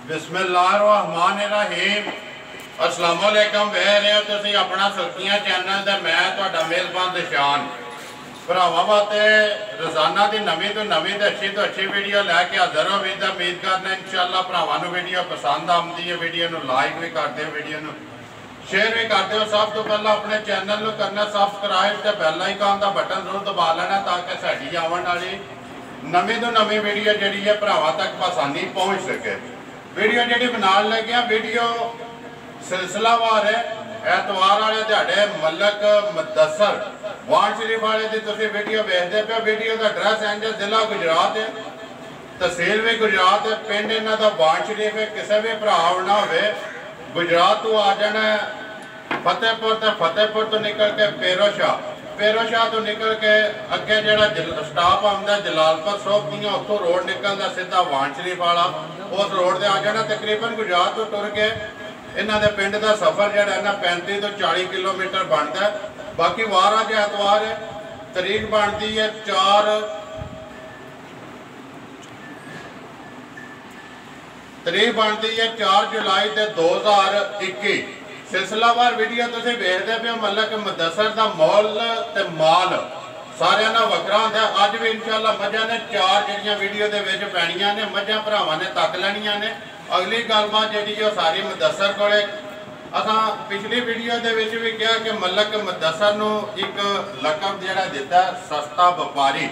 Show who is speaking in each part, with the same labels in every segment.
Speaker 1: बिस्मिल्लाहिर्रहमानिर्रहीम। अस्सलाम वालेकुम। वह रहे हो तुसी अपना सुर्खियां चैनल ते मैं तुहाडा मेज़बान दिशान भरावां वास्ते रोज़ाना की नवीं तो अच्छी वीडियो लैके हाज़र हो। उम्मीद करना इंशाअल्लाह भरावां नूं वीडियो पसंद आती है। वीडियो नूं लाइक भी करते हो, वीडियो नूं शेयर भी करते हो। सब तो पहला अपने चैनल नूं करना सबसक्राइब ते बैल आइकन का बटन जरूर दबा लेना ताकि साडी आवन वाली नवीं तो नवीं वीडियो जिहड़ी है भरावां तक आसानी पहुँच सके। वीडियो जी बना लगे वीडियो सिलसिलावार है। एतवार वाले दिहाड़े मलक मुदस्सर वाण शरीफ वाले की तुम वीडियो देखते पे। वीडियो का एड्रैस इंज जिला गुजरात है, तहसील भी गुजरात है, पिंड इन्हों का वाण शरीफ है। किसी भी भरा आना हो गुजरात तो आ जाना फतेहपुर तो फतेहपुर तो निकल के पेरोशाह तो निकल के अगे जो स्टाफ आता जलालपुर सोपतियाँ उतों रोड निकलता सीधा वाण शरीफ वाला उस रोड से आ जाना। तकरीबन गुजरात तो तुर के इन्हों के पिंड का सफ़र जोड़ा ना 35 तो 40 किलोमीटर बनता है। बाकी वार अज एतवार है, तरीक बनती है 4 जुलाई 2021। सिलसिलावार वीडियो तुम देखते पे हो। मलक मुदस्सर का मोल ते माल सारे ना वखरा होंगे। अज भी इंशाअल्लाह मझां ने 4 जड़ियाँ वीडियो के पैनियां ने, मझां भरावां ने तक लैनियां ने। अगली गलबात जी सारी मुदस्सर को असां पिछली वीडियो के भी कहा कि मलक मुदस्सर नूं एक लकब जिहड़ा दिता सस्ता व्यापारी।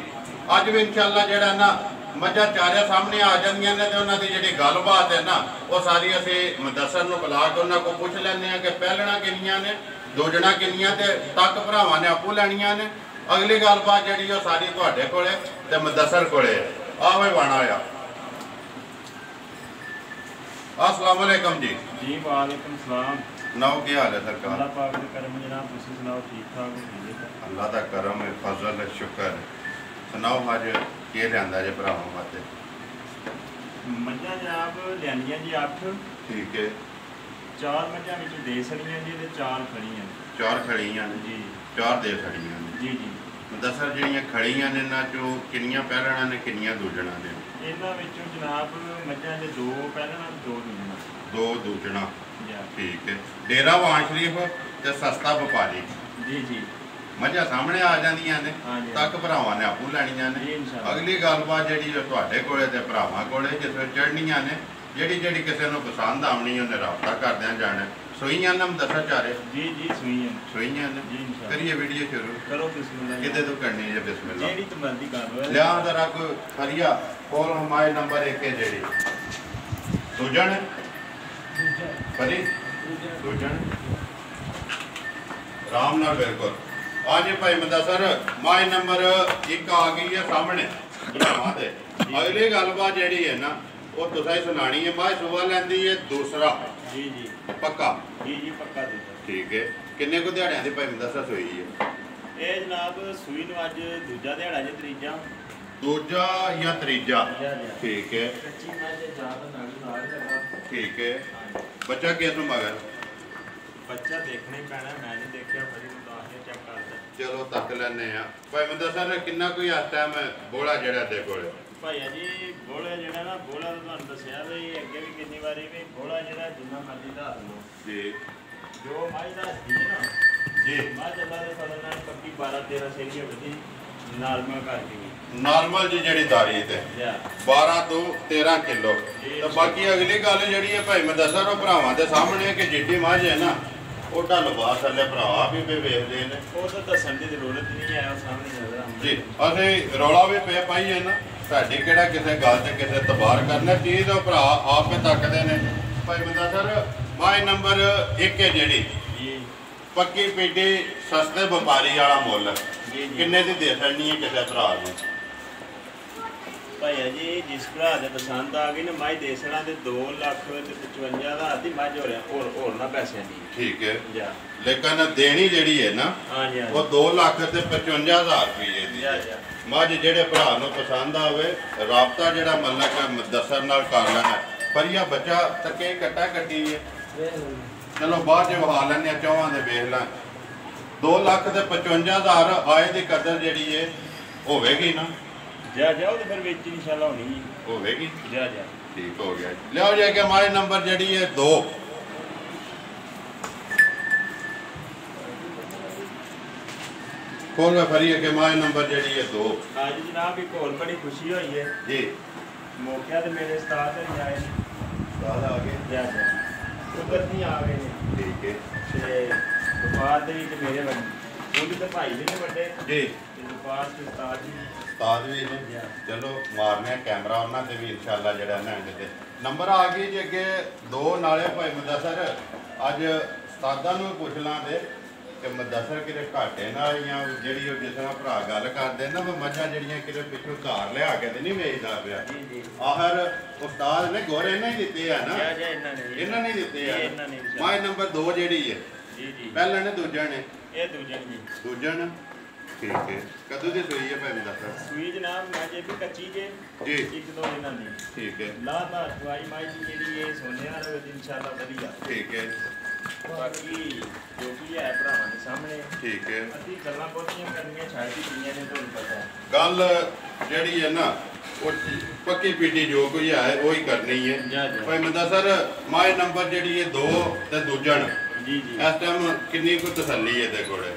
Speaker 1: अज भी इंशाअल्लाह जिहड़ा ना मझां चारे सामने आ जांदियां ने ते उन्हां दी जिहड़ी गलबात है ना वो सारी असीं मुदस्सर नूं बुला के उन्हां कोल पुछ लैंदे हां कि पहलणा किन्नियां ने, दोजना किन्नियां ते तक भरावां ने आपू लैणियां ने। अगली गलबात जिहड़ी वो सारी तुहाडे कोले ते मुदस्सर कोले आवे बाणा आ। अस्सलाम वालेकुम जी।
Speaker 2: जी वालेकुम सलाम।
Speaker 1: सुनाओ क्या हाल है सरकार?
Speaker 2: अल्लाह पाक दे करम जनाब, तुसीं सुनाओ ठीक ठाक हो?
Speaker 1: अल्लाह का करम है, फजल है, शुक्र है। सुनाओ अज के लिया जे भरावां वास्ते?
Speaker 2: मझां जनाब लियानियां जी 8। ठीक है। 4 मझां विच दे छड़ियां जी ते 4 खड़ियां।
Speaker 1: 4 खड़ियां ने जी, 4 दे छड़ियां ने
Speaker 2: जी जी।
Speaker 1: मुदस्सर जिहड़ियां खड़ियां ने इन्हां चों किन्नियां पहलणां ने, किन्नियां दूजणा ने?
Speaker 2: इन्हां विचों जनाब मझां दे 2 पहलणां 2 दूजणा।
Speaker 1: 2 दूजणा ठीक है। डेरा वाण शरीफ ते सस्ता व्यापारी
Speaker 2: जी जी।
Speaker 1: मझां सामने आ जांदियां ने, तक भरावां ने आपू लैणियां ने। अगली गलबात जिहड़ी तुहाडे कोले ते भरावां कोले जिस वे चढ़नियां ने, जिहड़ी किसी नूं पसंद आवनी उन्हें राबता करदियां जाना। सुईयां ने मुदस्सर चारे? जी जी सुईयां ने जी। करिए वीडियो शुरू करो। बिस्मिल्लाह। किदे तो करनी है? बिस्मिल्लाह। जेड़ी तो मर्जी कर लो। लिया जरा कोई खरिया खोल हमारे नंबर 1 है जेड़ी दूजण खरी दूजण राम नाल बिल्कुल आज भाई मुदस्सर माए नंबर 1 आ गई है सामने भरावां दे। अगली गलबात जिहड़ी है ना वो तुसां ही सुनानी है। माए सुबह लैंदी है दूसरा जी जी पक्का जी जी पक्का दूसरा ठीक है। किन्ने को दिहाड़ियां दी भाई मुदस्सर सूई है? ये जनाब सूई नूं अज दूजा दिहाड़ा जे, दूजा या तीजा ठीक है ठीक है। बच्चा किस मगर? बच्चा देखना ही पैना, मैं नहीं देखा चेक करता। चलो तक लैने भाई मुदस्सर किन्ना कोई इस टाइम बोला जेड़ा दे कोले? भाईया जी बोला जेड़ा ना बोला तो तुहानूं दस्सिया भी अगे भी कितनी बारी भी बोला जेड़ा जिन्ना मर्जी दस लो जी। जो मझ दसदी है ना जी मझ अल्लाह दे फजल नाल पक्की 12-13 सेरिया वधी नॉर्मल करके नॉर्मल जी जी दारी ते 12 तो 13 किलो। तो बाकी अगली गल जी भाई मुदस्सर वो भरावां दे सामने कि जिड्डी मझ है ना ओडा लिबास वाले भरा भी पे वेखते हैं। वो तो दसन की जरूरत नहीं है, सामने नजर जी। असीं रौला भी पे पाई है ना, साडी किहड़ा किसी गल ते किसी तबार करना चीज़ वो भरा आप तकते हैं। भाई मुदस्सर माए नंबर 1 है जी पक्की पीडी सस्ते व्यापारी वाला मुल किन्ने दी दे छड़नी है किसी भरा नूं? भाईया जी जिस भरा दे पसंद आ गई ना मझ देसणा दे 2,55,000 दी मझ हो रहा होर ना पैसे दी ठीक है। लेकिन देनी जिहड़ी है ना वो 2,55,000 रुपये दी मझ जिहड़े भरा नूं पसंद आवे राबता जिहड़ा मलक मुदस्सर नाल कर लेना। फरिया बच्चा तके कट्टा कट्टी है। चलो बाद वहा लैने चौहां दे वेख लै। 2,55,000 आए की कदर जिहड़ी है होवेगी ना? जा जा तो फिर बेची इंशाल्लाह होनी होगी जा जा ठीक हो गया। लियाओ जाके हमारे नंबर जड़ी है 2। खोल में फरी है कि हमारे नंबर जड़ी है 2।
Speaker 2: आज जनाब एक और बड़ी खुशी हुई है
Speaker 1: जी।
Speaker 2: मौके तो मेरे उस्ताद नहीं आए,
Speaker 1: उस्ताद आ गए
Speaker 2: जा जा कुदरत नहीं आ गए ने।
Speaker 1: ठीक है
Speaker 2: ते वफात दे विच मेरे उनके तो भाई भी ने बड़े
Speaker 1: जी,
Speaker 2: वफात के उस्ताद जी
Speaker 1: उस्ताद भी ने। चलो मारने कैमरा उन्होंने भी इंशाल्लाह जड़ा ना किते नंबर आ गई जे अगे 2 नाले भाई मुदस्सर अज उस्तादा नूं पुछ लां दे कि मुदस्सर किते घाटे ना या जिहड़ी ओ जिस तरह भरा गल करदे ना भी मझां जिहड़ियां किते पिछों धार लिया के ते नहीं वेचदा पिया। आखिर उस्ताद ने गोरे इन्हां ही दित्ते है ना, इन्हां ने दित्ते है। माए नंबर 2 जिहड़ी है
Speaker 2: जी जी
Speaker 1: पहला ने दूजा ने
Speaker 2: ये दूजन जी
Speaker 1: दूजन ठीक है। कदों दी सूई है भाई मुदस्सर?
Speaker 2: सुई जनाब मैं जे भी कच्ची जे
Speaker 1: जी
Speaker 2: एक दो दिनां दी
Speaker 1: ठीक है
Speaker 2: लाता दवाई माई जी जेडी ये सोने वाला इंशाल्लाह बढ़िया
Speaker 1: ठीक है
Speaker 2: बाकी जो भी है भरावां दे सामने
Speaker 1: ठीक है।
Speaker 2: असी गल्लां बहुतियां करनियां छाड़ दी पईयां ने तुहानू पता है
Speaker 1: गल जिहड़ी है ना वो पक्की पीटी जो कोई है वही करनी है भाई मुदस्सर। माए नंबर जिहड़ी है 2 ते दूजन
Speaker 2: जी जी
Speaker 1: इस टाइम कितनी को तसल्ली है ते कोले?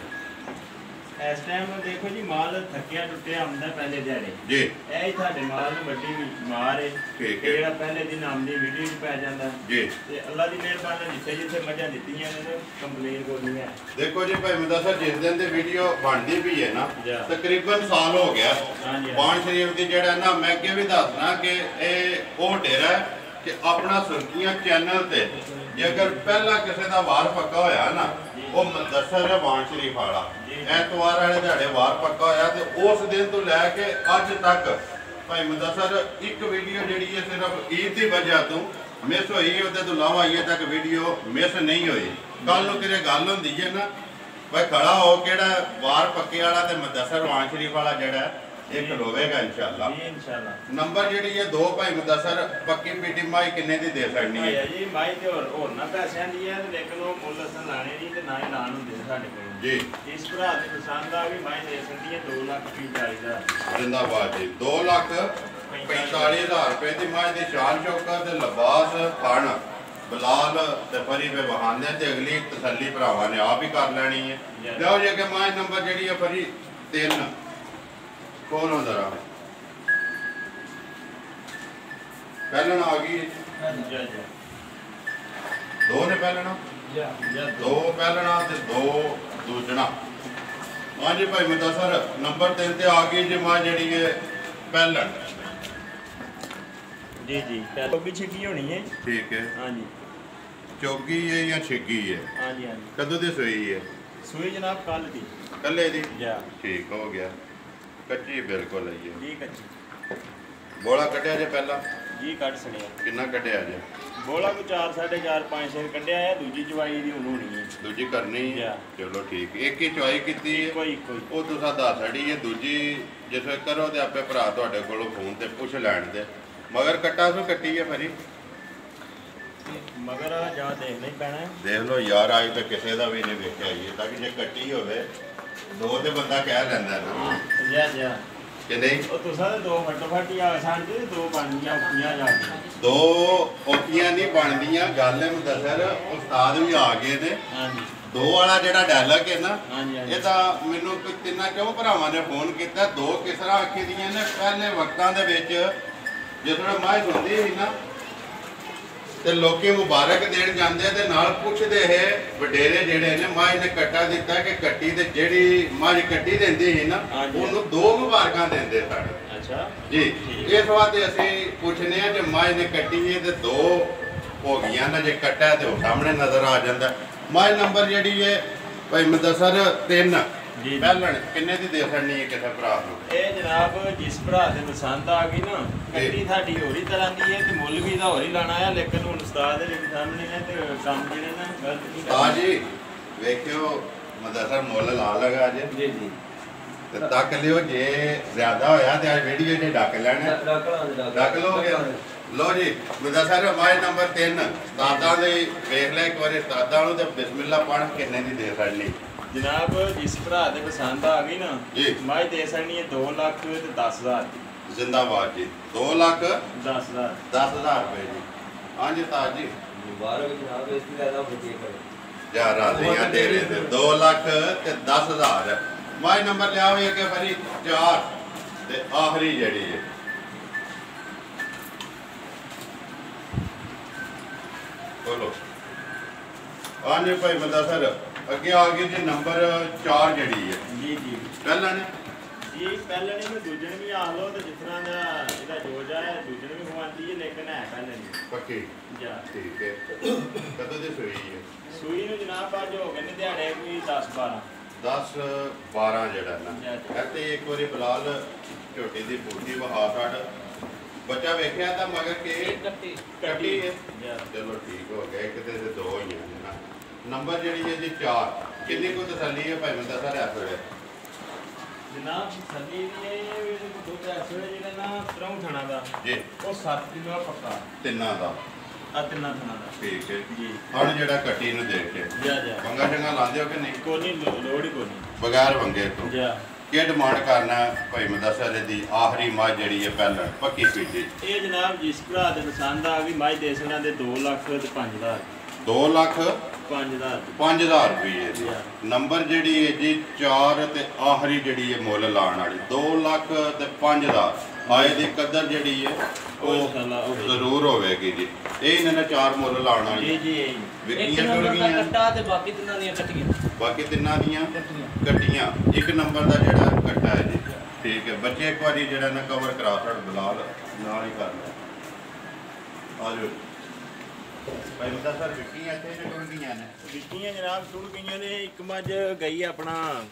Speaker 2: इस टाइम देखो जी माल थकिया टुटिया आंदा पहले दिहाड़े
Speaker 1: जी
Speaker 2: ਇਹ ਹੀ ਤੁਹਾਡੇ ਮਾਲ ਨੂੰ ਵੱਡੀ ਮਾਰ ਹੈ
Speaker 1: ਠੀਕ ਹੈ।
Speaker 2: ਜਿਹੜਾ ਪਹਿਲੇ ਦਿਨ ਆਮਦੀ ਵੀਡੀਓ 'ਚ ਪੈ ਜਾਂਦਾ
Speaker 1: जी
Speaker 2: ਤੇ ਅੱਲਾ ਦੀ ਮਿਹਰਬਾਨੀ ਜਿੱਥੇ ਜਿੱਥੇ ਮੱਝਾਂ ਦਿੱਤੀਆਂ ਨੇ ਕੰਪਲੇਨ ਕੋਈ ਨਹੀਂ ਹੈ।
Speaker 1: देखो जी भाई मुदस्सर जिस दिन ਦੀ ਵੀਡੀਓ ਬਣਦੀ ਵੀ ਹੈ ਨਾ
Speaker 2: ਜੀ।
Speaker 1: ਤਕਰੀਬਨ ਸਾਲ ਹੋ ਗਿਆ
Speaker 2: ਹਾਂਜੀ
Speaker 1: ਪਾਨ ਸ਼ਰੀਫ ਦੀ ਜਿਹੜਾ ਨਾ ਮੈਂ ਅੱਗੇ ਵੀ ਦੱਸਣਾ ਕਿ ਇਹ ਉਹ ਡੇਰਾ ਹੈ ਕਿ ਆਪਣਾ ਸੁਰਖੀਆਂ ਚੈਨਲ ਤੇ ਜੇ ਅਗਰ ਪਹਿਲਾ ਕਿਸੇ ਦਾ ਵਾਰ ਪੱਕਾ ਹੋਇਆ ਨਾ ਉਹ ਮੁਦੱਸਰ ਹੈ ਬਾਣ ਸ਼ਰੀਫ ਵਾਲਾ। ਐਤਵਾਰ ਵਾਲੇ ਦਿਹਾੜੇ ਵਾਰ ਪੱਕਾ ਹੋਇਆ ਤੇ ਉਸ ਦਿਨ ਤੋਂ ਲੈ ਕੇ ਅੱਜ ਤੱਕ ਭਾਈ ਮੁਦੱਸਰ ਇੱਕ ਵੀਡੀਓ ਜਿਹੜੀ ਹੈ ਸਿਰਫ ਈਦ ਦੀ ਵਜ੍ਹਾ ਤੋਂ ਮਿਸ ਹੋਈ, ਉਹਦੇ ਤੋਂ ਇਲਾਵਾ ਅਜੇ ਤੱਕ ਵੀਡੀਓ ਮਿਸ ਨਹੀਂ ਹੋਈ। ਕੱਲ ਨੂੰ ਕਿਤੇ ਗੱਲ ਹੁੰਦੀ ਹੈ ਨਾ ਭਾਈ ਖੜਾ ਹੋ ਕਿਹੜਾ ਵਾਰ ਪੱਕੇ ਵਾਲਾ ਤੇ ਮੁਦੱਸਰ ਬਾਣ ਸ਼ਰੀਫ ਵਾਲਾ ਜਿਹੜਾ ਇਹ ਖਲੋਵੇਗਾ इंशाल्लाह।
Speaker 2: जी इंशाल्लाह।
Speaker 1: नंबर ਜਿਹੜੀ ਹੈ 2 ਭਾਈ ਮੁਦੱਸਰ ਪੱਕੀ ਪੀਟੀ ਮਾਈ ਕਿੰਨੇ ਦੀ ਦੇ ਸਕਣੀ ਹੈ?
Speaker 2: ਜੀ ਮਾਈ ਤੇ ਹੋਰ ਨਾ ਪੈਸਿਆਂ ਦੀ ਹੈ ਤੇ ਲੇਕਿਨ ਉਹ ਮੁੱਲ ਅਸਾਂ ਲਾਣੇ ਨਹੀਂ ਤੇ ਨਾ ਹੀ ਲਾਣ ਹੁੰਦੇ ਸਾਡੇ ਕੋਲ
Speaker 1: ਜੀ।
Speaker 2: ਇਸ ਭਰਾ ਦੀ ਪਸੰਦ ਆ ਵੀ ਮਾਈ ਦੇ ਸਕਦੀ ਹੈ 2,40,000
Speaker 1: ਜਿੰਦਾਬਾਦ ਜੀ। 2,45,000 ਰੁਪਏ ਦੀ ਮਾਈ ਦੀ ਸ਼ਾਨ ਸ਼ੌਕਤ ਤੇ ਲਿਬਾਸ ਖਾਣ ਬਲਾਲ ਤੇ ਫਰੀ ਵੇ ਬਹਾਨੇ ਤੇ ਅਗਲੀ ਤਸੱਲੀ ਭਰਾਵਾਂ ਨੇ ਆਪ ਹੀ ਕਰ ਲੈਣੀ ਹੈ। ਲਓ ਜੇ ਕਿ ਮਾਈ ਨੰਬਰ ਜਿਹੜੀ ਹੈ ਫਰੀ 3 कौन हो जरा पहलन आ गई दो ने पहलना दो पहलना ते 2 दूजना। हाँ जी भाई मुदस्सर नंबर 3 ते आ गई जी मां जड़ी है पहलन।
Speaker 2: जी जी पहले भी छिकी होनी है।
Speaker 1: ठीक है।
Speaker 2: हाँ जी
Speaker 1: चौगी है या छिगी है?
Speaker 2: हाँ जी हाँ जी।
Speaker 1: कदों दी सूई है?
Speaker 2: सूई जनाब कल दी
Speaker 1: कल्ले दी
Speaker 2: जा
Speaker 1: ठीक हो गया। कच्ची बिल्कुल है ये
Speaker 2: जी कच्ची।
Speaker 1: बोला कटिया जे पहला
Speaker 2: जी कट सड़िया
Speaker 1: कितना कटिया जे?
Speaker 2: बोला को 4 4.5 5 शेर कटिया है। दूजी चवाई दी हुन होनी है।
Speaker 1: दूजी करनी है चलो ठीक। एक ही चवाई कीती है
Speaker 2: कोई कोई
Speaker 1: ਉਹ ਤੁਸੀਂ ਦੱਸ ਛੜੀ ਹੈ। ਦੂਜੀ ਜਿਵੇਂ ਕਰੋ ਤੇ ਆਪੇ ਭਰਾ ਤੁਹਾਡੇ ਕੋਲੋਂ ਫੋਨ ਤੇ ਪੁੱਛ ਲੈਣ ਦੇ ਮਗਰ ਕੱਟਾ ਸੋ ਕੱਟੀ ਹੈ ਫਰੀ
Speaker 2: ਮਗਰ ਜਾ ਦੇਖਣਾ ਹੀ ਪੈਣਾ ਹੈ।
Speaker 1: ਦੇਖ ਲਓ ਯਾਰ ਅੱਜ ਤੱਕ ਕਿਸੇ ਦਾ ਵੀ ਨਹੀਂ ਵੇਖਿਆ ਇਹ ਤਾਂ ਕਿ ਜੇ ਕੱਟੀ ਹੋਵੇ 2 ਤੇ ਬੰਦਾ ਕਹਿ ਲੈਂਦਾ ਨਾ
Speaker 2: ਜਾ ਜਾ
Speaker 1: ਕਿ ਨਹੀਂ।
Speaker 2: ਉਹ ਤੁਸਾਂ ਦੇ 2 ਫਟਾਫਟ ਹੀ ਆ ਸਾਡੇ 2 ਬਣੀਆਂ ਉੱਪੀਆਂ ਜਾ ਕੇ
Speaker 1: 2 ਔਕੀਆਂ ਨਹੀਂ ਬਣਦੀਆਂ ਗੱਲ ਹੈ ਮੁਦੱਸਰ ਉਸਤਾਦ ਵੀ ਆ ਗਏ ਨੇ।
Speaker 2: ਹਾਂਜੀ
Speaker 1: 2 ਵਾਲਾ ਜਿਹੜਾ ਡਾਇਲੌਗ ਹੈ ਨਾ
Speaker 2: ਹਾਂਜੀ
Speaker 1: ਇਹ ਤਾਂ ਮੈਨੂੰ ਤਿੰਨਾਂ ਕਿਉਂ ਭਰਾਵਾਂ ਨੇ ਫੋਨ ਕੀਤਾ 2 ਕਿਸ ਤਰ੍ਹਾਂ ਆਖੀ ਦੀਆਂ ਨੇ ਪਹਿਲੇ ਵਕਤਾਂ ਦੇ ਵਿੱਚ ਜਿਸ ਤਰ੍ਹਾਂ ਮਾਝ ਹੁੰਦੀ ਸੀ ਨਾ ਤੇ ਲੋਕੀ ਮੁਬਾਰਕ ਦੇਣ ਜਾਂਦੇ ਤੇ ਨਾਲ ਪੁੱਛਦੇ ਇਹ ਵਡੇਰੇ ਜਿਹੜੇ ਨੇ ਮਾਝ ਨੇ ਕੱਟਾ ਦਿੱਤਾ ਕਿ ਕੱਟੀ ਤੇ ਜਿਹੜੀ ਮਾਝ ਕੱਟੀ ਦਿੰਦੀ ਸੀ ਨਾ ਉਹਨੂੰ 2 ਮੁਬਾਰਕਾਂ ਦਿੰਦੇ ਸਨ।
Speaker 2: ਅੱਛਾ
Speaker 1: ਜੀ ਇਸ ਵਾਸਤੇ ਅਸੀਂ ਪੁੱਛਨੇ ਆ ਜੇ ਮਾਝ ਨੇ ਕੱਟੀ ਹੈ ਤੇ 2 ਹੋ ਗਈਆਂ ਨਾ ਜੇ ਕੱਟਾ ਤੇ ਉਹ ਸਾਹਮਣੇ ਨਜ਼ਰ ਆ ਜਾਂਦਾ। ਮਾਝ ਨੰਬਰ ਜਿਹੜੀ ਹੈ ਭਾਈ ਮੁਦੱਸਰ 3
Speaker 2: ਜੀ
Speaker 1: ਪਹਿਲਣ ਕਿੰਨੇ ਦੀ ਦੇ ਸਕਣੀ ਹੈ ਕਿਸੇ ਭਰਾ ਨੂੰ?
Speaker 2: ਇਹ ਜਨਾਬ ਜਿਸ ਭਰਾ ਦੇ ਪਸੰਦ ਆ ਗਈ ਨਾ ਕੱਟੀ ਸਾਡੀ ਹੋਰੀ ਤਰ੍ਹਾਂ ਦੀ ਹੈ ਤੇ ਮੁੱਲ ਵੀ ਦਾ ਹੋਰੀ ਲਾਣਾ ਆ ਲੇਕਿਨ ਹੁਣ ਉਸਤਾਦ ਦੇ ਵੀ ਸਾਹਮਣੇ ਨੇ ਤੇ ਕੰਮ ਜਿਹੜੇ ਨਾ ਗਲਤ ਨਹੀਂ
Speaker 1: ਹਾਂ ਜੀ ਵੇਖਿਓ ਮੁਦੱਸਰ ਮੁੱਲ ਲਾ ਲਗਾ ਜੇ
Speaker 2: ਜੀ ਜੀ
Speaker 1: ਤੇ ਤੱਕ ਲਿਓ ਜੇ ਜ਼ਿਆਦਾ ਹੋਇਆ ਤੇ ਅੱਜ ਵੀਡੀਓ ਜੇ ਡੱਕ ਲੈਣਾ ਡੱਕ ਲੋਗੇ। ਲੋ ਜੀ ਮੁਦੱਸਰ ਮਾਈ ਨੰਬਰ 3 ਉਸਤਾਦਾਂ ਦੇ ਵੇਖ ਲੈ ਇੱਕ ਵਾਰੀ ਉਸਤਾਦਾਂ ਨੂੰ ਤੇ ਬਿਸਮਿਲ੍ਲਾ ਪੜ੍ਹ ਕਿੰਨੇ ਦੀ ਦੇ ਸਕਣੀ?
Speaker 2: ਜਨਾਬ ਜਿਸ ਭਰਾ ਦੇ ਪਸੰਦ ਆ ਗਈ ਨਾ
Speaker 1: ਜੀ
Speaker 2: ਮਾਈ ਦੇ ਸਕਣੀ ਹੈ 2 ਲੱਖ ਤੇ 10,000 ਦੀ।
Speaker 1: जिंदाबाद जी। 2,10,000
Speaker 2: 10,000
Speaker 1: रुपए जी। हाँ जी ताज जी जा राजियां दे रहे थे 2,10,000 माई नंबर लिया हुई अगे भारी 4 ते आखिरी जड़ी है बोलो। हाँ जी भाई बंदा सर अगे आ गई जी नंबर 4 जड़ी है
Speaker 2: जी जी
Speaker 1: पहला ने
Speaker 2: जी पहले ने मैं दूजन भी आ लो तो जिस तरह का ਇਹਦਾ ਜੋਜ ਹੈ दूजन भी ਖਵਾਉਂਦੀ ਹੈ ਲੇਕਿਨ ਹੈ ਪਹਿਲੇ ਨਹੀਂ
Speaker 1: पक्की
Speaker 2: ਜਾ
Speaker 1: ठीक है कदों दी सुई है
Speaker 2: ਸੂਈ ਨੂੰ ਜਨਾਬ ਅੱਜ ਹੋ ਗਏ ਨੇ ਦਿਹਾੜੇ ਕੋਈ 10-12
Speaker 1: 10-12 जड़ा ना ते एक बारी बिलाल झोटी दी बूटी वहा छड़ बच्चा वेख्या था मगर के कटी है चलो ठीक हो गया एक ते दो ही है ना नंबर जड़ी है जी 4 कितनी को तसल्ली है भाई बंदा सर ऐस वे
Speaker 2: जनाब सदी ने दुध ऐसे ਜਿਹੜਾ ਨਾ ਤਰੋਂ ਥਣਾ ਦਾ
Speaker 1: जी
Speaker 2: ਉਹ 7 ਕਿਲੋ ਪੱਕਾ
Speaker 1: तिन्ना दा
Speaker 2: ਆ ਤਿੰਨਾਂ ਥਣਾ ਦਾ
Speaker 1: ठीक है
Speaker 2: ਜੀ
Speaker 1: हण जड़ा कटी नु देख के
Speaker 2: ਜਾ
Speaker 1: वंगा शंगा लांदे हो कि नहीं
Speaker 2: ਕੋਈ ਨਹੀਂ ਲੋੜ ਹੀ ਕੋਈ
Speaker 1: बगैर वंगे तो
Speaker 2: ਜਾ
Speaker 1: ਕੀ ਡਿਮਾਂਡ ਕਰਨਾ ਭਾਈ ਮੁਦੱਸਰ ਦੀ ਆਖਰੀ ਮੱਝ ਜਿਹੜੀ ਹੈ ਪਹਿਲਾਂ ਪੱਕੀ ਪੀਟੀ
Speaker 2: ਇਹ ਜਨਾਬ ਜਿਸ ਭਰਾ ਦੇ ਪਸੰਦ ਆ ਗਈ ਮੱਝ ਦੇ ਸਕਣਾ ਦੇ 2 ਲੱਖ ਤੇ 5,000
Speaker 1: 2,05,000 ਰੁਪਏ ਦੀ ਨੰਬਰ ਜਿਹੜੀ ਹੈ ਜੀ 4 ਤੇ ਆਖਰੀ ਜਿਹੜੀ ਹੈ ਮੁੱਲ ਲਾਣ ਵਾਲੀ 2,05,000 ਆਏ ਦੀ ਕਦਰ ਜਿਹੜੀ ਹੈ ਉਹ ਜ਼ਰੂਰ ਹੋਵੇਗੀ ਜੀ ਇਹ ਇਹਨਾਂ ਨੇ 4 ਮੁੱਲ ਲਾਣ ਵਾਲੀ
Speaker 2: ਜੀ ਜੀ
Speaker 1: ਵਿਕੀਆਂ ਟੁੱਟ ਗਈਆਂ
Speaker 3: ਕੱਟਾ ਤੇ ਬਾਕੀ ਤਿੰਨਾਂ ਦੀਆਂ ਕੱਟੀਆਂ
Speaker 1: ਬਾਕੀ ਤਿੰਨਾਂ ਦੀਆਂ ਕੱਟੀਆਂ ਇੱਕ ਨੰਬਰ ਦਾ ਜਿਹੜਾ ਕੱਟਾ ਹੈ ਜੀ ਠੀਕ ਹੈ ਬੱਚੇ ਇੱਕ ਵਾਰੀ ਜਿਹੜਾ ਨਾ ਕਵਰ ਕਰਾ ਛੱਡ ਬਿਲਾਲ ਨਾਲ ਹੀ ਕਰ ਲੈ ਆ ਜਾਓ ਭਾਈ ਬਤਾ ਸਰ ਵਿਕੀਆਂ ਇੱਥੇ ਜੇ ਟੁੱਟ ਗਈਆਂ ਨੇ
Speaker 2: ਵਿਕੀਆਂ ਜਨਾਬ ਟੁੱਟ ਗਈਆਂ ਨੇ ਇੱਕ ਮੱਝ ਗਈ ਆਪਣਾ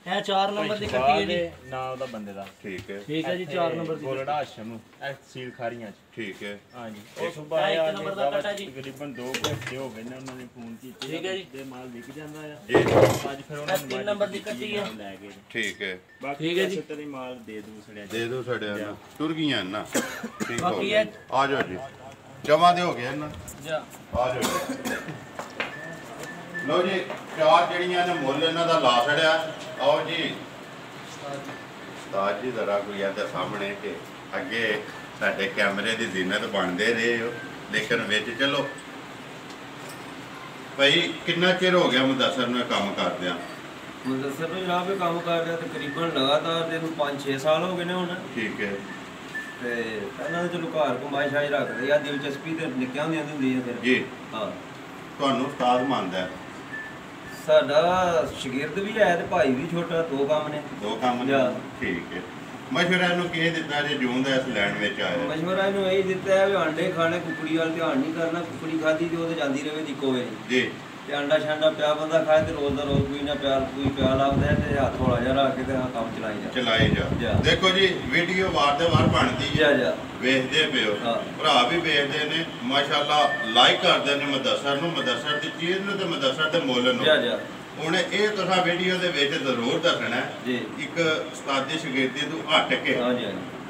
Speaker 3: ਇਹ 4 ਨੰਬਰ ਦੀ ਕੱਟੀ ਹੈ ਜੀ
Speaker 2: ਨਾ ਉਹਦਾ ਬੰਦੇ ਦਾ
Speaker 1: ਠੀਕ ਹੈ
Speaker 3: ਠੀਕ ਹੈ ਜੀ 4 ਨੰਬਰ ਦੀ
Speaker 2: ਗੋਲੜਾ ਆਸ਼ਮ ਇਹ ਤਹਿਸੀਲ ਖਾਰੀਆਂ ਚ
Speaker 1: ਠੀਕ ਹੈ
Speaker 2: ਹਾਂਜੀ ਉਹ ਸੁਬਾ ਆਇਆ ਇੱਕ ਨੰਬਰ ਦਾ ਕੱਟਾ ਜੀ ਤਕਰੀਬਨ 2 ਘੰਟੇ ਹੋ ਗਏ ਨੇ ਉਹਨਾਂ ਨੇ ਫੋਨ ਕੀਤੇ
Speaker 3: ਠੀਕ ਹੈ ਜੀ
Speaker 2: ਤੇ ਮਾਲ ਵਿਕ ਜਾਂਦਾ ਆ
Speaker 1: ਜੀ
Speaker 2: ਅੱਜ ਫਿਰ ਉਹਨਾਂ ਨੇ
Speaker 3: 3 ਨੰਬਰ ਦੀ ਕੱਟੀ ਹੈ
Speaker 2: ਲੈ ਗਏ
Speaker 1: ਠੀਕ ਹੈ
Speaker 2: ਬਾਕੀ
Speaker 3: ਠੀਕ ਹੈ ਜੀ
Speaker 2: ਤੇਰੀ ਮਾਲ ਦੇ ਦੂ ਸੜਿਆ
Speaker 1: ਦੇ ਦੋ ਸੜਿਆ ਨਾ ਟੁਰ ਗਈਆਂ ਨਾ ਠੀਕ ਹੋ
Speaker 3: ਬਾਕੀ
Speaker 1: ਗਿਆ
Speaker 3: ਇਹ
Speaker 1: ਆ ਜਾਓ ਜੀ ਜਮਾ ਦੇ ਹੋ ਗਿਆ ਨਾ
Speaker 3: ਜਾ
Speaker 1: ਆ ਜਾਓ ਲੋ ਜੀ 4 ਜਿਹੜੀਆਂ ਨੇ ਮੁੱਲ ਇਹਨਾਂ ਦਾ ਲਾ ਛੜਿਆ ਆਓ ਜੀ ਉਸਤਾਦ ਜੀ ਜ਼ਰਾ ਕੋਈ ਇਹਦੇ ਸਾਹਮਣੇ ਕਿ ਅੱਗੇ ਸਾਡੇ ਕੈਮਰੇ ਦੀ ਜ਼ੀਨਤ ਬਣਦੇ ਰਹੇ ਹੋ ਲੇਕਿਨ ਵਿੱਚ ਚਲੋ ਭਾਈ ਕਿੰਨਾ ਚਿਰ ਹੋ ਗਿਆ ਮੁਦੱਸਰ ਨੂੰ ਇਹ ਕੰਮ ਕਰਦਿਆਂ
Speaker 4: ਮੁਦੱਸਰ ਨੂੰ ਜਨਾਬ ਇਹ ਕੰਮ ਕਰ ਰਿਹਾ ਤਕਰੀਬਨ ਲਗਾਤਾਰ ਦੇ 5-6 ਸਾਲ ਹੋ ਗਏ ਨੇ ਹੁਣ
Speaker 1: ਠੀਕ ਹੈ
Speaker 4: ਤੇ ਪਹਿਲਾਂ ਤਾਂ ਚਲੋ ਘਰ ਕਮਾਈ ਸ਼ਾਈ ਰੱਖਦੇ ਆ ਦਿਲਚਸਪੀ ਤੇ ਨਿੱਕਿਆਂ ਹੁੰਦੀਆਂ ਹੁੰਦੀ ਹੈ ਫਿਰ
Speaker 1: ਜੀ
Speaker 4: ਹਾਂ
Speaker 1: ਤੁਹਾਨੂੰ ਉਸਤਾਦ ਮੰਨਦਾ
Speaker 4: ਸਾਡਾ ਸ਼ਾਗਿਰਦ ਵੀ ਹੈ ਤੇ ਭਾਈ ਵੀ ਛੋਟਾ ਦੋ ਕੰਮ ਨੇ
Speaker 1: ਦੋ ਕੰਮ ਨੇ ਠੀਕ ਹੈ ਮਸ਼ਵਰਾ ਇਹਨੂੰ ਕਿਹ ਦਿੱਤਾ ਜੇ ਜੂਨ ਦਾ ਇਸ ਲੈਣ ਵਿੱਚ ਆਇਆ
Speaker 4: ਮਸ਼ਵਰਾ ਇਹਨੂੰ ਇਹ ਦਿੱਤਾ ਹੈ ਵੀ ਆਂਡੇ ਖਾਣੇ ਕੁਕੜੀ ਵੱਲ ਧਿਆਨ ਨਹੀਂ ਕਰਨਾ ਕੁਕੜੀ ਖਾਦੀ ਤੇ ਉਹਦੇ ਜਾਂਦੀ ਰਹੇ ਦੀ ਕੋਵੇ
Speaker 1: ਜੀ
Speaker 4: ਤੇ ਆਂਡਾ ਛਾਂਡਾ ਪਿਆ ਬੰਦਾ ਖਾਏ ਤੇ ਰੋਜ਼ ਦਾ ਰੋਜ਼ ਕੋਈ ਨਾ ਪਿਆਰ ਕੋਈ ਪਿਆ ਲੱਭਦਾ ਤੇ ਹੱਥ ਹੌਲਾ ਜਿਹਾ ਰੱਖ ਕੇ ਤੇ ਕੰਮ ਚਲਾਈ ਜਾ
Speaker 1: ਦੇਖੋ ਜੀ ਵੀਡੀਓ ਵਾਰ ਦੇ ਵਾਰ ਬਣਦੀ ਹੈ
Speaker 4: ਜਾ
Speaker 1: ਵੇਖਦੇ ਪਿਓ ਭਰਾ ਵੀ ਵੇਖਦੇ ਨੇ ਮਾਸ਼ਾਅੱਲਾ ਲਾਈਕ ਕਰਦੇ ਨੇ ਮੁਦੱਸਰ ਨੂੰ ਮੁਦੱਸਰ ਦੀ ਚੀਜ਼ ਨੂੰ ਤੇ ਮੁਦੱਸਰ ਦੇ ਮੁੱਲ ਨੂੰ
Speaker 4: ਜਾ
Speaker 1: ਹੁਣ ਇਹ ਤੁਸੀਂ ਵੀਡੀਓ ਦੇ ਵਿੱਚ ਜ਼ਰੂਰ ਦੱਸਣਾ
Speaker 4: ਜੀ
Speaker 1: ਇੱਕ ਉਸਤਾਦੀ ਸ਼ਾਗਿਰਦੀ ਤੋਂ ਹਟ ਕੇ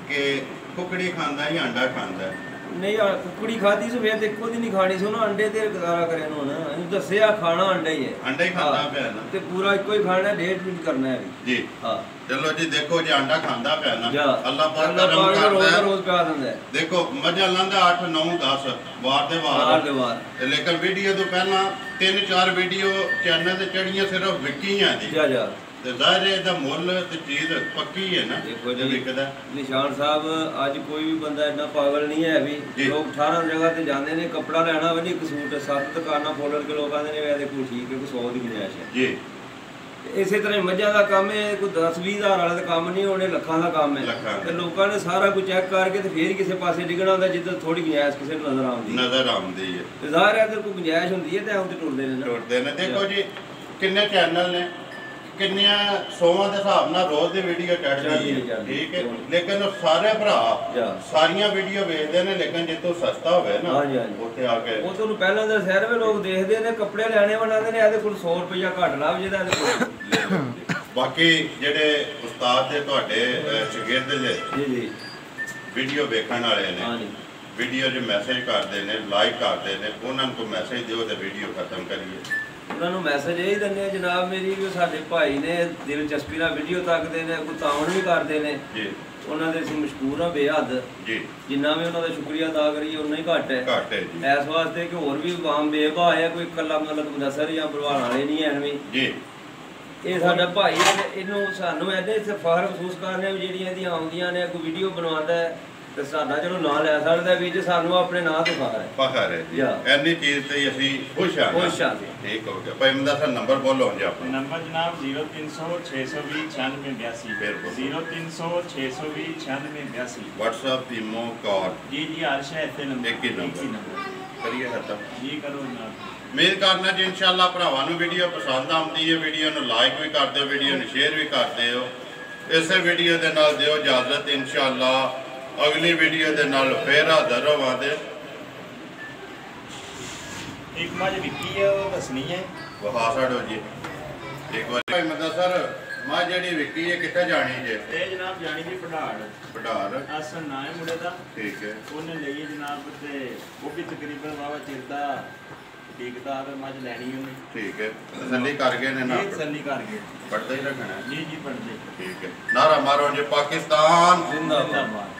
Speaker 1: ਕਿ ਕੁਕੜੀ ਖਾਂਦਾ ਜਾਂ ਅੰਡਾ ਖਾਂਦਾ
Speaker 4: ਨਹੀਂ ਆ ਕੁਕੜੀ ਖਾਦੀ ਸੀ ਵੇ ਦੇਖੋ ਦੀ ਨਹੀਂ ਖਾਣੀ ਸੀ ਉਹਨਾਂ ਅੰਡੇ ਤੇ ਗੁਜ਼ਾਰਾ ਕਰਿਆ ਨੂੰ ਨਾ ਇਹਨੂੰ ਦੱਸਿਆ ਖਾਣਾ ਅੰਡਾ ਹੀ ਹੈ
Speaker 1: ਅੰਡਾ ਹੀ ਖਾਂਦਾ ਪਿਆ ਨਾ
Speaker 4: ਤੇ ਪੂਰਾ ਇੱਕੋ ਹੀ ਖਾਣਾ ਡੇਢ ਮਿੰਟ ਕਰਨਾ ਹੈ
Speaker 1: ਜੀ
Speaker 4: ਹਾਂ
Speaker 1: ਚਲੋ ਜੀ ਦੇਖੋ ਜੇ ਅੰਡਾ ਖਾਂਦਾ ਪਿਆ ਨਾ ਅੱਲਾਹ ਪਾਕ
Speaker 4: ਕਰਮ ਕਰਦਾ ਰੋਜ਼ ਪਿਆ ਦਿੰਦਾ
Speaker 1: ਦੇਖੋ ਮੱਝਾਂ ਲਾਂਦਾ 8 9 10 ਵਾਰ ਦੇ ਵਾਰ ਲੇਕਿਨ ਵੀਡੀਓ ਤੋਂ ਪਹਿਲਾਂ 3-4 ਵੀਡੀਓ ਚੈਨਲ ਤੇ ਚੜੀਆਂ ਸਿਰਫ ਵਿਕੀਆਂ ਦੀ
Speaker 4: ਜਾ
Speaker 1: ਤੇ ਜ਼ਾਹਿਰ ਹੈ ਇਹਦਾ ਮੁੱਲ ਤੇ ਚੀਜ਼ ਪੱਕੀ ਹੈ ਨਾ
Speaker 4: ਦੇਖੋ
Speaker 1: ਜੇ ਵਿਕਦਾ
Speaker 4: ਨਿਸ਼ਾਨ ਸਾਹਿਬ ਅੱਜ ਕੋਈ ਵੀ ਬੰਦਾ ਇੰਨਾ ਪਾਗਲ ਨਹੀਂ ਹੈ ਵੀ ਲੋਕ 18 ਜਗ੍ਹਾ ਤੇ ਜਾਂਦੇ ਨੇ ਕੱਪੜਾ ਲੈਣਾ ਵੀ ਨਹੀਂ ਇੱਕ ਸੂਟ 7 ਦੁਕਾਨਾਂ ਫੋਲਰ ਕੇ ਲੋਕ ਆਉਂਦੇ ਨੇ ਇਹਦੇ ਕੋਲ ਠੀਕ ਹੈ ਕੋਈ 100 ਦੀ ਗੁੰਜਾਇਸ਼ ਹੈ
Speaker 1: ਜੀ
Speaker 4: ਇਸੇ ਤਰ੍ਹਾਂ ਮੱਝਾਂ ਦਾ ਕੰਮ ਹੈ ਕੋਈ 10-20 ਹਜ਼ਾਰ ਵਾਲਾ ਦਾ ਕੰਮ ਨਹੀਂ ਉਹਨੇ ਲੱਖਾਂ ਦਾ ਕੰਮ ਹੈ ਤੇ ਲੋਕਾਂ ਨੇ ਸਾਰਾ ਕੁਝ ਚੈੱਕ ਕਰਕੇ ਤੇ ਫੇਰ ਕਿਸੇ ਪਾਸੇ ਡਿੱਗਣਾ ਹੁੰਦਾ ਜਿੱਦਾਂ ਥੋੜੀ ਗੁੰਜਾਇਸ਼ ਕਿਸੇ ਨੂੰ ਨਜ਼ਰ ਆਉਂਦੀ ਹੈ ਤੇ ਜ਼ਾਹਿਰ ਹੈ ਅਗਰ ਕੋਈ ਗੁੰਜਾਇਸ਼ ਹੁੰਦੀ ਹੈ ਤੇ ਉਹ ਤੇ ਟੁੱਟਦੇ ਨੇ
Speaker 1: ਦੇਖੋ ਜੀ ਕਿੰਨੇ ਚੈਨਲ ਨੇ ਕਿੰਨੀਆਂ ਸੋਵਾਂ ਦੇ ਹਿਸਾਬ ਨਾਲ ਰੋਜ਼ ਦੀ ਵੀਡੀਓ ਚੜ ਜਾਂਦੀ ਹੈ ਠੀਕ ਹੈ ਲੇਕਿਨ ਉਹ ਸਾਰੇ ਭਰਾ ਸਾਰੀਆਂ ਵੀਡੀਓ ਵੇਖਦੇ ਨੇ ਲੇਕਿਨ ਜੇ ਤੋਂ ਸਸਤਾ ਹੋਵੇ ਨਾ ਉੱਥੇ ਆ ਕੇ
Speaker 4: ਉਹ ਤੁਹਾਨੂੰ ਪਹਿਲਾਂ ਦਾ ਸ਼ਹਿਰ ਵਿੱਚ ਲੋਕ ਦੇਖਦੇ ਨੇ ਕੱਪੜੇ ਲੈਣੇ ਬਣਾਉਂਦੇ ਨੇ ਇਹਦੇ ਕੋਲ 100 ਰੁਪਇਆ ਘੱਟ ਲਾਭ ਜਿਹਦਾ ਇਹਦੇ ਕੋਲ
Speaker 1: ਬਾਕੀ ਜਿਹੜੇ ਉਸਤਾਦ ਦੇ ਤੁਹਾਡੇ ਸ਼ਾਗਿਰਦ ਜੀ ਵੀਡੀਓ ਵੇਖਣ ਵਾਲੇ ਨੇ ਵੀਡੀਓ 'ਚ ਮੈਸੇਜ ਕਰਦੇ ਨੇ ਲਾਈਕ ਕਰਦੇ ਨੇ ਉਹਨਾਂ ਨੂੰ ਕੋਈ ਮੈਸੇਜ ਦਿਓ ਤੇ ਵੀਡੀਓ ਖਤਮ ਕਰੀਏ
Speaker 4: ਉਹਨਾਂ ਨੂੰ ਮੈਸੇਜ ਇਹ ਦਿੰਦੇ ਜਨਾਬ ਮੇਰੀ ਵੀ ਸਾਡੇ ਭਾਈ ਨੇ ਦਿਲਚਸਪੀ ਨਾਲ ਵੀਡੀਓ ਤੱਕਦੇ ਨੇ ਕੋਈ ਤਾਉਣ ਵੀ ਕਰਦੇ ਨੇ ਉਹਨਾਂ ਦੇ ਅਸੀਂ ਮਸ਼ਕੂਰ ਆ ਬੇਹੱਦ
Speaker 1: ਜੀ।
Speaker 4: ਜਿੰਨਾ ਵੀ ਉਹਨਾਂ ਦਾ ਸ਼ੁਕਰੀਆ ਅਦਾ ਕਰੀਏ ਉਨਾ ਹੀ ਘੱਟ ਹੈ
Speaker 1: ਜੀ।
Speaker 4: ਇਸ ਵਾਸਤੇ ਕਿ ਹੋਰ ਵੀ ਆਮ ਬੇਭਾ ਆ, ਕੋਈ ਇਕੱਲਾ ਮਤਲਬ ਨਸਰ ਜਾਂ ਭਲਵਾਨ ਵਾਲੇ ਨਹੀਂ ਐਨ ਵੀ
Speaker 1: ਜੀ।
Speaker 4: ਇਹ ਸਾਡਾ ਭਾਈ ਹੈ ਤੇ ਇਹਨੂੰ ਸਾਨੂੰ ਇਹਦੇ ਇੱਥੇ ਫਖਰ ਮਹਿਸੂਸ ਕਰਦੇ ਆ ਵੀ ਜਿਹੜੀਆਂ ਇਹਦੀਆਂ ਆਉਂਦੀਆਂ ਨੇ ਕੋਈ ਵੀਡੀਓ ਬਣਵਾਉਂਦਾ ਹੈ ਤੇ ਸਾਡਾ ਚਲੋ ਨਾਂ ਲੈ ਸਕਦਾ ਵਿੱਚ ਸਾਨੂੰ ਆਪਣੇ ਨਾਂ ਤੇ ਫਖਰ ਹੈ ਜੀ।
Speaker 1: ਐਨੀ ਚੀਜ਼ ਤੇ ਅਸੀਂ ਖੁਸ਼ ਹਾਂ। ਠੀਕ ਹੋ ਗਿਆ ਭਾਈ ਮੰਦਾ ਸਰ ਨੰਬਰ ਬੋਲੋ ਜੀ ਆਪਣਾ।
Speaker 2: ਨੰਬਰ ਜਨਾਬ 0300 620 9682 0300 620 9682
Speaker 1: WhatsApp ਈਮੋ ਕਾਲ
Speaker 2: ਜੀ ਹਰ ਸ਼ੈ ਤੇ ਨੰਬਰ
Speaker 1: ਇੱਕ ਹੀ ਨੰਬਰ ਕਰੀਏ ਖਤਮ
Speaker 2: ਜੀ ਕਰੋ ਜਨਾਬ।
Speaker 1: ਉਮੀਦ ਕਰਨਾ ਜੀ ਇਨਸ਼ਾਅੱਲਾ ਭਰਾਵਾਂ ਨੂੰ ਵੀਡੀਓ ਪਸੰਦ ਆਉਂਦੀ ਹੈ, ਵੀਡੀਓ ਨੂੰ ਲਾਈਕ ਵੀ ਕਰ ਦਿਓ, ਵੀਡੀਓ ਨੂੰ ਸ਼ੇਅਰ ਵੀ ਕਰ ਦਿਓ। ਇਸੇ ਵੀਡੀਓ ਦੇ ਨਾਲ ਦਿਓ ਇਜਾਜ਼ਤ, ਇਨਸ਼ਾਅੱਲਾ ਅਗਲੀ ਵੀਡੀਓ ਦੇ ਨਾਲ ਫੇਰ ਹਾਜ਼ਰ ਹੋਵਾਂਗੇ।
Speaker 2: ਇੱਕ ਮੱਝ ਵਿਕੀ ਹੈ ਉਹ ਦੱਸਣੀ ਹੈ
Speaker 1: ਵਹਾ ਛੱਡੋ ਜੀ ਇੱਕ ਵਾਰ ਭਾਈ ਮੰਦਾ ਸਰ ਮਾਂ ਜਿਹੜੀ ਵਿਕੀ ਹੈ ਕਿੱਥੇ ਜਾਣੀ ਜੇ?
Speaker 2: ਇਹ ਜਨਾਬ ਜਾਣੀ ਜੀ
Speaker 1: ਪੜਾੜ
Speaker 2: ਅਸਲ ਨਾ ਹੈ ਮੁੰਡੇ ਦਾ।
Speaker 1: ਠੀਕ ਹੈ।
Speaker 2: ਉਹਨੇ ਲਈ ਜਨਾਬ ਤੇ ਉਹ ਵੀ ਤਕਰੀਬਨ ਵਾਵਾ ਚਿਰ ਦਾ ਟਿਕਦਾ ਤੇ ਮੱਝ ਲੈਣੀ ਉਹਨੇ।
Speaker 1: ਠੀਕ ਹੈ। ਤਸੱਲੀ ਕਰ ਗਏ ਨੇ ਨਾ?
Speaker 2: ਤਸੱਲੀ ਕਰ ਗਏ।
Speaker 1: ਪੜਦਾ ਹੀ ਰੱਖਣਾ
Speaker 2: ਜੀ ਪੜਦੇ।
Speaker 1: ਠੀਕ ਹੈ। ਨਾਰਾ ਮਾਰੋ ਜੀ ਪਾਕਿਸਤਾਨ
Speaker 2: ਜ਼ਿੰਦਾਬਾਦ।